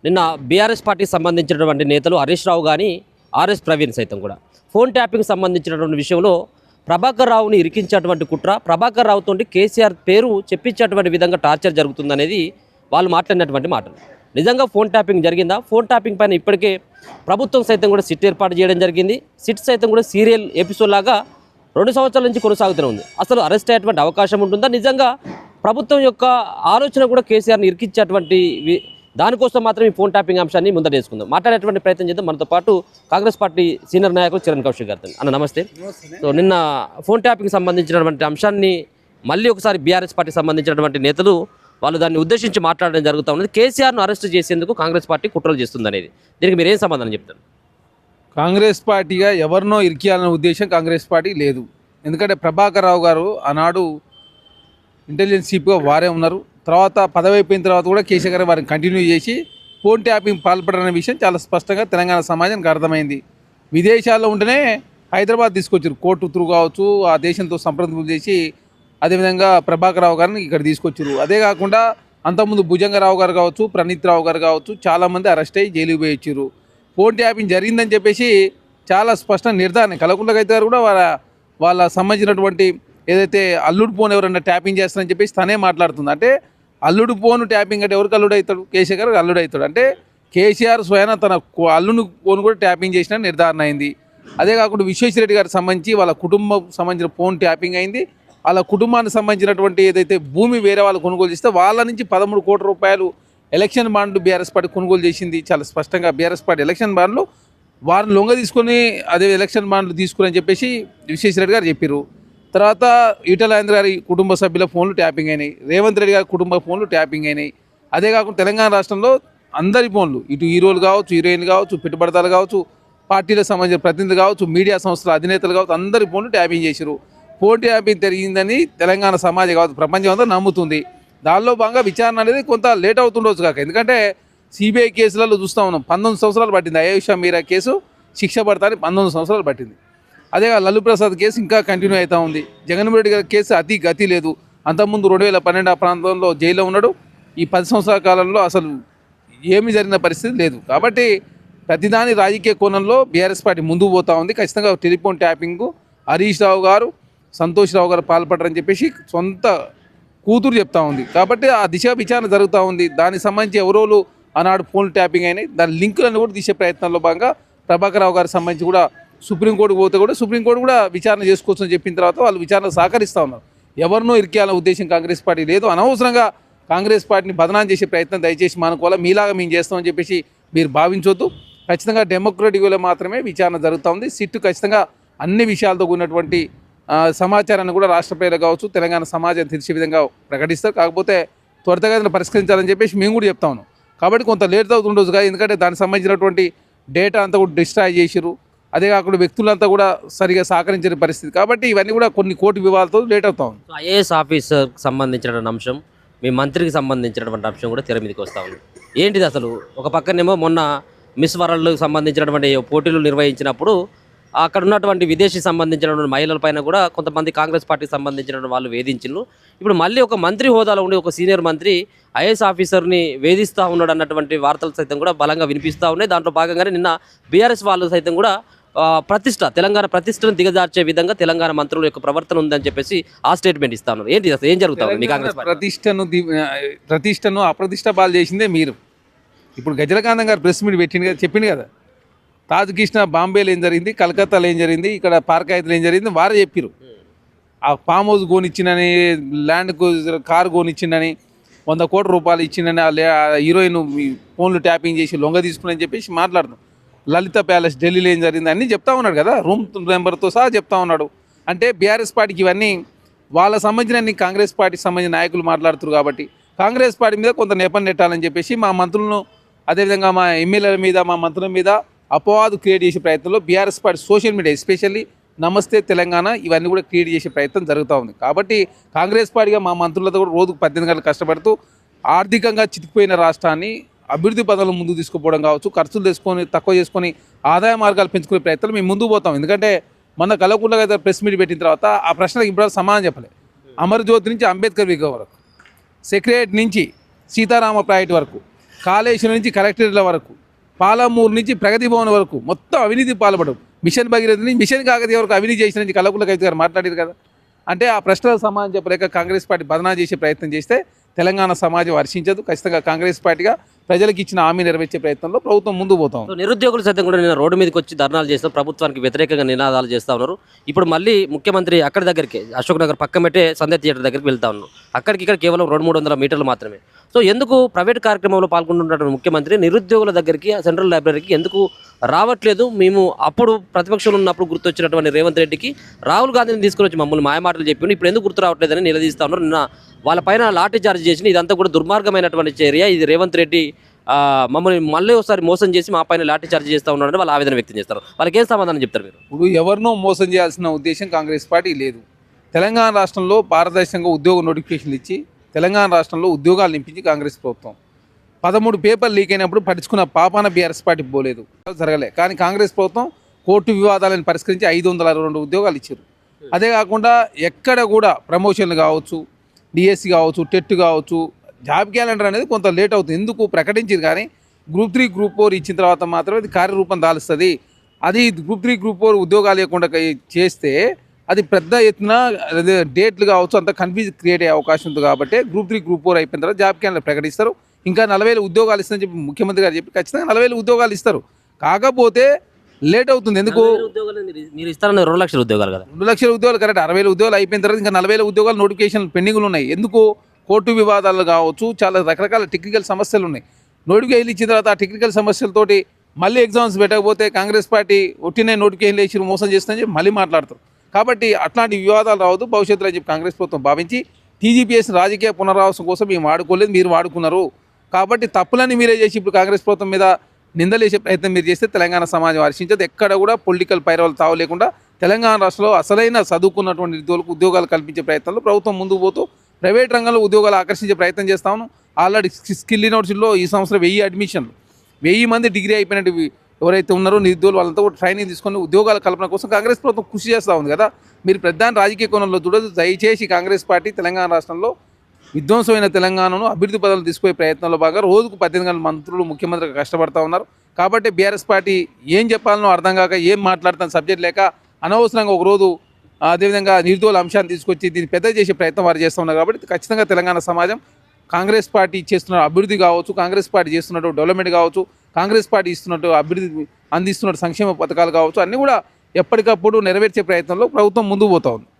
నిన్న బీఆర్ఎస్ పార్టీకి సంబంధించినటువంటి నేతలు హరీష్ రావు కానీ ఆర్ఎస్ ప్రవీణ్ సైతం కూడా ఫోన్ ట్యాపింగ్ సంబంధించినటువంటి విషయంలో ప్రభాకర్ రావుని ఇరికించేటువంటి కుట్ర, ప్రభాకర్ రావుతో కేసీఆర్ పేరు చెప్పించేటువంటి విధంగా టార్చర్ జరుగుతుందనేది వాళ్ళు మాట్లాడినటువంటి మాటలు. నిజంగా ఫోన్ ట్యాపింగ్ జరిగిందా? ఫోన్ ట్యాపింగ్ పైన ఇప్పటికే ప్రభుత్వం సైతం కూడా సిట్ ఏర్పాటు చేయడం జరిగింది. సిట్ సైతం కూడా సీరియల్ ఎపిసోడ్ లాగా 2 సంవత్సరాల నుంచి కొనసాగుతూనే ఉంది. అసలు అరెస్ట్ అయ్యేటువంటి అవకాశం ఉంటుందా? నిజంగా ప్రభుత్వం యొక్క ఆలోచన కూడా కేసీఆర్ని ఇరికించేటువంటి దానికోసం మాత్రం ఈ ఫోన్ ట్యాపింగ్ అంశాన్ని ముందటేసుకుందాం. మాట్లాడేటువంటి ప్రయత్నం చేద్దాం. మనతో పాటు కాంగ్రెస్ పార్టీ సీనియర్ నాయకులు చరణ్ కౌశిక్ గారు. అన్న నమస్తే. సో నిన్న ఫోన్ ట్యాపింగ్ సంబంధించినటువంటి అంశాన్ని మళ్ళీ ఒకసారి బీఆర్ఎస్ పార్టీకి సంబంధించినటువంటి నేతలు వాళ్ళు దాన్ని ఉద్దేశించి మాట్లాడడం జరుగుతూ ఉన్నది. కేసీఆర్ను అరెస్ట్ చేసేందుకు కాంగ్రెస్ పార్టీ కుట్రలు చేస్తుంది అనేది, దీనికి మీరు ఏం సమాధానం చెప్తారు? కాంగ్రెస్ పార్టీగా ఎవరినో ఇరికియాలనే ఉద్దేశం కాంగ్రెస్ పార్టీ లేదు. ఎందుకంటే ప్రభాకర్ రావు గారు ఆనాడు ఇంటెలిజెన్స్ చీఫ్గా వారే ఉన్నారు. తర్వాత పదవి అయిపోయిన తర్వాత కూడా కేసీఆర్ గారు వారిని కంటిన్యూ చేసి ఫోన్ ట్యాపింగ్ పాల్పడనే విషయం చాలా స్పష్టంగా తెలంగాణ సమాజానికి అర్థమైంది. విదేశాల్లో ఉంటేనే హైదరాబాద్ తీసుకొచ్చారు. కోర్టు త్రూ కావచ్చు, ఆ దేశంతో సంప్రదింపులు చేసి అదేవిధంగా ప్రభాకర్ రావు గారిని ఇక్కడ తీసుకొచ్చారు. అదే కాకుండా అంతకుముందు భుజంగరావు గారు కావచ్చు, ప్రణీత్ రావు గారు కావచ్చు, చాలామంది అరెస్ట్ అయ్యి జైలుకి పోయించారు. ఫోన్ ట్యాపింగ్ జరిగిందని చెప్పేసి చాలా స్పష్ట నిర్ధారణ. కల్వకుంట్ల కవిత గారు కూడా వాళ్ళ సంబంధించినటువంటి ఏదైతే అల్లుడు ఫోన్ ఎవరన్నా ట్యాపింగ్ చేస్తారని చెప్పేసి తనే మాట్లాడుతుంది. అంటే అల్లుడు ఫోన్ ట్యాపింగ్ అంటే ఎవరికి అల్లుడు అవుతాడు? కేసీఆర్ గారు అల్లుడు అవుతాడు. అంటే కేసీఆర్ స్వయాన తన అల్లుడు ఫోన్ కూడా ట్యాపింగ్ చేసిన నిర్ధారణ అయింది. అదే కాకుండా విశ్వేశ్వరరెడ్డి గారికి సంబంధించి వాళ్ళ కుటుంబం సంబంధించిన ఫోన్ ట్యాపింగ్ అయింది. వాళ్ళ కుటుంబానికి సంబంధించినటువంటి ఏదైతే భూమి వేరే వాళ్ళు కొనుగోలు చేస్తే వాళ్ళ నుంచి 13 కోట్ల రూపాయలు ఎలక్షన్ బాండ్లు బీఆర్ఎస్ పార్టీ కొనుగోలు చేసింది. చాలా స్పష్టంగా బీఆర్ఎస్ పార్టీ ఎలక్షన్ బాండ్లు వారిని లొంగ తీసుకొని అదే ఎలక్షన్ బాండ్లు తీసుకుని చెప్పేసి విశ్వేశ్వరరెడ్డి గారు చెప్పారు. తర్వాత ఈటల రాజేంద్ర గారి కుటుంబ సభ్యుల ఫోన్లు ట్యాపింగ్ అయినాయి. రేవంత్ రెడ్డి గారి కుటుంబ ఫోన్లు ట్యాపింగ్ అయినాయి. అదే కాకుండా తెలంగాణ రాష్ట్రంలో అందరి ఫోన్లు, ఇటు హీరోలు కావచ్చు, హీరోయిన్లు కావచ్చు, పెట్టుబడిదారులు కావచ్చు, పార్టీలకు సంబంధించిన ప్రతినిధులు కావచ్చు, మీడియా సంస్థల అధినేతలు కావచ్చు, అందరి ఫోన్లు ట్యాపింగ్ చేశారు. ఫోన్ ట్యాపింగ్ జరిగిందని తెలంగాణ సమాజం కావచ్చు, ప్రపంచం అంతా నమ్ముతుంది. దానిలో భాగంగా విచారణ అనేది కొంత లేట్ అవుతుండొచ్చు కాక. ఎందుకంటే సిబిఐ కేసులలో చూస్తూ ఉన్నాం, 19 సంవత్సరాలు పట్టింది. అయోషా మీరా కేసు శిక్ష పడతానికి 19 సంవత్సరాలు పట్టింది. అదే లల్లు ప్రసాద్ కేసు ఇంకా కంటిన్యూ అవుతూ ఉంది. జగన్మోహన్ రెడ్డి గారి కేసు అతి గతి లేదు. అంతకుముందు 2012 ఆ ప్రాంతంలో జైల్లో ఉన్నాడు. ఈ 10 సంవత్సరాల కాలంలో అసలు ఏమీ జరిగిన పరిస్థితి లేదు. కాబట్టి ప్రతిదాని రాజకీయ కోణంలో బీఆర్ఎస్ పార్టీ ముందుకు పోతూ ఉంది. ఖచ్చితంగా టెలిఫోన్ ట్యాపింగ్ హరీష్ రావు గారు, సంతోష్ రావు గారు పాల్పడరని చెప్పేసి సొంత కూతురు చెప్తా ఉంది. కాబట్టి ఆ దిశ విచారణ జరుగుతూ ఉంది. దానికి సంబంధించి ఎవరోలు ఆనాడు ఫోన్ ట్యాపింగ్ అయినాయి, దాని లింకులను కూడా తీసే ప్రయత్నంలో భాగంగా ప్రభాకర్ రావు గారికి సంబంధించి కూడా సుప్రీంకోర్టుకు పోతే కూడా సుప్రీంకోర్టు కూడా విచారణ చేసుకోవచ్చని చెప్పిన తర్వాత వాళ్ళు విచారణ సహకరిస్తూ ఉన్నారు. ఎవరినో ఇరికేయాలనే ఉద్దేశం కాంగ్రెస్ పార్టీ లేదు. అనవసరంగా కాంగ్రెస్ పార్టీని బదనాం చేసే ప్రయత్నం దయచేసి మానుకోవాలి. మీలాగా మేము చేస్తామని చెప్పేసి మీరు భావించవద్దు. ఖచ్చితంగా డెమోక్రటిక్ వేలో మాత్రమే విచారణ జరుగుతూ ఉంది. సిట్టు ఖచ్చితంగా అన్ని విషయాలతో కూడినటువంటి సమాచారాన్ని కూడా రాష్ట్ర ప్రజలు కావచ్చు, తెలంగాణ సమాజం తెలిసే విధంగా ప్రకటిస్తారు. కాకపోతే త్వరితగతిన పరిష్కరించాలని చెప్పేసి మేము కూడా చెప్తా ఉన్నాం. కాబట్టి కొంత లేట్ అవుతుండొచ్చు కదా, ఎందుకంటే దానికి సంబంధించినటువంటి డేటా అంతా కూడా డిస్ట్రాయ్ చేసిరు. అదే కాకుండా వ్యక్తులంతా కూడా సరిగా సహకరించిన పరిస్థితి. కాబట్టి ఇవన్నీ కూడా కొన్ని కోర్టు వివాదాలతో లేట్ అవుతా ఉంది. ఐఏఎస్ ఆఫీసర్కి సంబంధించినటువంటి అంశం, మీ మంత్రికి సంబంధించినటువంటి అంశం కూడా తెర మీదకి వస్తూ ఉంది. ఏంటిది అసలు? ఒక పక్కనేమో మొన్న మిస్ వరల్డ్కి సంబంధించినటువంటి పోటీలు నిర్వహించినప్పుడు అక్కడ ఉన్నటువంటి విదేశీ సంబంధించినటువంటి మహిళల పైన కూడా కొంతమంది కాంగ్రెస్ పార్టీకి సంబంధించిన వాళ్ళు వేధించారు. ఇప్పుడు మళ్ళీ ఒక మంత్రి హోదాలో ఉండి ఒక సీనియర్ మంత్రి ఐఏఎస్ ఆఫీసర్ని వేధిస్తూ ఉన్నాడు అన్నటువంటి వార్తలు సైతం కూడా బలంగా వినిపిస్తూ ఉన్నాయి. దాంట్లో భాగంగానే నిన్న బీఆర్ఎస్ వాళ్ళు సైతం కూడా తెలంగాణ ప్రతిష్టను దిగజార్చే విధంగా తెలంగాణ మంత్రుల యొక్క ప్రవర్తన ఉందని చెప్పేసి ఆ స్టేట్మెంట్ ఇస్తా ఉన్నారు. ఏంటి అసలు ఏం జరుగుతుంది? కాంగ్రెస్ ప్రతిష్టను అప్రతిష్ట పాలు చేసిందే మీరు. ఇప్పుడు గజలకాంతం గారు ప్రెస్ మీట్ చెప్పింది కదా, తాజ్ కృష్ణ బాంబేలో ఏం జరిగింది, కలకత్తాలో ఏం జరిగింది, ఇక్కడ పార్కాయతలో ఏం జరిగింది వారే చెప్పారు. ఆ ఫామ్ హౌస్ కొనిచ్చిందని, ల్యాండ్ కారు కొనిచ్చిందని, 100 కోట్ల రూపాయలు ఇచ్చిందని, ఆ హీరోయిన్ ఫోన్లు ట్యాపింగ్ చేసి లొంగ తీసుకుని చెప్పేసి మాట్లాడుతున్నాం. లలిత ప్యాలెస్ ఢిల్లీలో ఏం జరిగింది అన్నీ చెప్తా ఉన్నాడు కదా, రూమ్ నెంబర్తో సహా చెప్తా ఉన్నాడు. అంటే బీఆర్ఎస్ పార్టీకి ఇవన్నీ వాళ్ళ సంబంధించిన కాంగ్రెస్ పార్టీకి సంబంధించిన నాయకులు మాట్లాడుతున్నారు. కాబట్టి కాంగ్రెస్ పార్టీ మీద కొంత నెపం నెట్టాలని చెప్పేసి మా మంత్రులను, అదేవిధంగా మా ఎమ్మెల్యేల మీద, మా మంత్రుల మీద అపవాదు క్రియేట్ చేసే ప్రయత్నంలో BRS party social media, especially నమస్తే తెలంగాణ, ఇవన్నీ కూడా క్రియేట్ చేసే ప్రయత్నం జరుగుతూ ఉంది. కాబట్టి కాంగ్రెస్ పార్టీగా మా మంత్రులతో కూడా రోజుకు 18 గంటలు కష్టపడుతూ ఆర్థికంగా చితికిపోయిన రాష్ట్రాన్ని అభివృద్ధి పదాలను ముందుకు తీసుకుపోవడం కావచ్చు, ఖర్చులు తక్కువ చేసుకొని ఆదాయ మార్గాలు పెంచుకునే ప్రయత్నాలు మేము ముందుకు పోతాం. ఎందుకంటే మొన్న కల్వకుంట్ల కవిత ప్రెస్ మీట్ పెట్టిన తర్వాత ఆ ప్రశ్నలకు ఇప్పుడు సమాధానం చెప్పలే. అమర్జ్యోతి నుంచి అంబేద్కర్ విగ్రహం వరకు, సెక్రటరీ నుంచి సీతారామ ప్రాజెక్ట్ వరకు, కాళేశ్వరం నుంచి కలెక్టరేట్ల వరకు, పాలమూరు నుంచి ప్రగతి భవన్ వరకు మొత్తం అవినీతి పాల్పడవు. మిషన్ భగీరథ నుంచి మిషన్ కాకతీయ వరకు అవినీతి చేసిన నుంచి కల్లకుల కవిత గారు మాట్లాడారు కదా. అంటే ఆ ప్రశ్నలకు సమాధానం చెప్పలేక కాంగ్రెస్ పార్టీ బదనా చేసే ప్రయత్నం చేస్తే తెలంగాణ సమాజం హర్షించదు. ఖచ్చితంగా కాంగ్రెస్ పార్టీగా ప్రజలకు ఇచ్చిన హామీ నెరవేర్చే ప్రయత్నంలో ప్రభుత్వం ముందు పోతాం. సో నిరుద్యోగులు సైతం కూడా నిన్న రోడ్డు మీదకి వచ్చి ధర్నాలు చేస్తూ ప్రభుత్వానికి వ్యతిరేకంగా నినాదాలు చేస్తూ ఉన్నారు. ఇప్పుడు మళ్ళీ ముఖ్యమంత్రి అక్కడి దగ్గరికి అశోక్ నగర్ పక్క పెట్టే సంధ్య థియేటర్ దగ్గరికి వెళ్తా ఉన్నారు. అక్కడికి ఇక్కడ కేవలం 200-300 మీటర్లు మాత్రమే. సో ఎందుకు ప్రైవేట్ కార్యక్రమంలో పాల్గొంటున్నటువంటి ముఖ్యమంత్రి నిరుద్యోగుల దగ్గరికి సెంట్రల్ లైబ్రరీకి ఎందుకు రావట్లేదు? మేము అప్పుడు ప్రతిపక్షంలో ఉన్నప్పుడు గుర్తొచ్చినటువంటి రేవంత్ రెడ్డికి రాహుల్ గాంధీని తీసుకుని వచ్చి మమ్మల్ని మాయమాటలు చెప్పి ఇప్పుడు ఎందుకు గుర్తు రావట్లేదని నిలదీస్తా ఉన్నారు. నిన్న వాళ్ళపైన లాఠీ చార్జ్ చేసిన ఇదంతా కూడా దుర్మార్గమైనటువంటి చర్య. ఇది రేవంత్ రెడ్డి మమ్మల్ని మళ్ళీ ఒకసారి మోసం చేసి మా పైన లాఠీ చార్జ్ చేస్తూ ఉన్నారని వాళ్ళు ఆవేదన వ్యక్తం చేస్తారు. వాళ్ళకి ఏం సమాధానం చెప్తారు మీరు? ఇప్పుడు ఎవరినో మోసం చేయాల్సిన ఉద్దేశం కాంగ్రెస్ పార్టీ లేదు. తెలంగాణ రాష్ట్రంలో పారదర్శకంగా ఉద్యోగ నోటిఫికేషన్లు ఇచ్చి తెలంగాణ రాష్ట్రంలో ఉద్యోగాలు నింపించి కాంగ్రెస్ ప్రభుత్వం 13 పేపర్లు లీక్ అయినప్పుడు పట్టించుకున్న పాపాన బీఆర్ఎస్ పార్టీ పోలేదు, జరగలే. కానీ కాంగ్రెస్ ప్రభుత్వం కోర్టు వివాదాలను పరిష్కరించి 562 ఉద్యోగాలు ఇచ్చారు. అదే కాకుండా ఎక్కడ కూడా ప్రమోషన్లు కావచ్చు, డిఎస్సి కావచ్చు, టెట్ కావచ్చు, జాబ్ క్యాలెండర్ అనేది కొంత లేట్ అవుతుంది. ఎందుకు ప్రకటించింది కానీ గ్రూప్ 3 గ్రూప్ 4 ఇచ్చిన తర్వాత మాత్రమే అది కార్యరూపం దాలుస్తుంది. అది గ్రూప్ 3 గ్రూప్ 4 ఉద్యోగాలు లేకుండా చేస్తే అది పెద్ద ఎత్తున డేట్లు కావచ్చు అంత కన్ఫ్యూజ్ క్రియేట్ అయ్యే అవకాశం ఉంది. కాబట్టి గ్రూప్ 3 గ్రూప్ 4 అయిపోయిన తర్వాత జాబ్ క్యాలెండర్ ప్రకటిస్తారు. ఇంకా 40,000 ఉద్యోగాలు ఇస్తారని చెప్పి ముఖ్యమంత్రి గారు చెప్పి ఖచ్చితంగా 40,000 ఉద్యోగాలు ఇస్తారు. కాకపోతే లేట్ అవుతుంది. ఎందుకు? మీరు ఇస్తారన్న 2 లక్షల ఉద్యోగాలు కదా. 2 లక్షల ఉద్యోగాలు కరెక్ట్. 60,000 ఉద్యోగాలు అయిపోయిన తర్వాత ఇంకా 40,000 ఉద్యోగాలు నోటిఫికేషన్ పెండింగ్లు ఉన్నాయి. ఎందుకు? కోర్టు వివాదాలు కావచ్చు, చాలా రకరకాల టెక్నికల్ సమస్యలు ఉన్నాయి. నోటిఫికేషన్ ఇచ్చిన తర్వాత ఆ టెక్నికల్ సమస్యలతోటి మళ్ళీ ఎగ్జామ్స్ పెట్టకపోతే కాంగ్రెస్ పార్టీ ఒట్టినే నోటిఫికేషన్ వేసి మోసం చేస్తుందని చెప్పి మళ్ళీ మాట్లాడతారు. కాబట్టి అట్లాంటి వివాదాలు రావద్దు భవిష్యత్తులో అని చెప్పి కాంగ్రెస్ ప్రభుత్వం భావించి టీజీపీఎస్ రాజకీయ పునరావాసం కోసం మేము వాడుకోలేదు, మీరు వాడుకున్నారు. కాబట్టి తప్పులని మీరే చేసి ఇప్పుడు కాంగ్రెస్ ప్రభుత్వం మీద నిందలేసే ప్రయత్నం మీరు చేస్తే తెలంగాణ సమాజం హర్షించదు. ఎక్కడ కూడా పొలిటికల్ పైరవాళ్ళు తావు లేకుండా తెలంగాణ రాష్ట్రంలో అసలైన చదువుకున్నటువంటి నిరుద్యోగులకు ఉద్యోగాలు కల్పించే ప్రయత్నంలో ప్రభుత్వం ముందుకు పోతూ ప్రైవేట్ రంగంలో ఉద్యోగాలు ఆకర్షించే ప్రయత్నం చేస్తాము. ఆల్రెడీ స్కిల్ యూనివర్సిటీలో ఈ సంవత్సరం 1000 అడ్మిషన్లు, 1000 మంది డిగ్రీ అయిపోయినట్టు ఎవరైతే ఉన్నారో నిరుద్యోగులు వాళ్ళంతా కూడా ట్రైనింగ్ తీసుకొని ఉద్యోగాల కల్పన కోసం కాంగ్రెస్ ప్రభుత్వం కృషి చేస్తూ ఉంది కదా. మీరు ప్రధాన రాజకీయ కోణంలో చూడదు. దయచేసి కాంగ్రెస్ పార్టీ తెలంగాణ రాష్ట్రంలో విధ్వంసమైన తెలంగాణను అభివృద్ధి పదాలు తీసుకునే ప్రయత్నంలో భాగంగా రోజుకు 18 గంటల మంత్రులు ముఖ్యమంత్రిగా కష్టపడతా ఉన్నారు. కాబట్టి బీఆర్ఎస్ పార్టీ ఏం చెప్పాలనో అర్థం కాక ఏం మాట్లాడుతున్న సబ్జెక్ట్ లేక అనవసరంగా ఒకరోజు అదేవిధంగా నిరుద్యోగుల అంశాన్ని తీసుకొచ్చి దీన్ని పెద్ద చేసే ప్రయత్నం వారు చేస్తూ ఉన్నారు. కాబట్టి ఖచ్చితంగా తెలంగాణ సమాజం కాంగ్రెస్ పార్టీ చేస్తున్న అభివృద్ధి కావచ్చు, కాంగ్రెస్ పార్టీ చేస్తున్నట్టు డెవలప్మెంట్ కావచ్చు, కాంగ్రెస్ పార్టీ ఇస్తున్నట్టు అభివృద్ధి అందిస్తున్న సంక్షేమ పథకాలు కావచ్చు, అన్నీ కూడా ఎప్పటికప్పుడు నెరవేర్చే ప్రయత్నంలో ప్రభుత్వం ముందుకు పోతా ఉంది.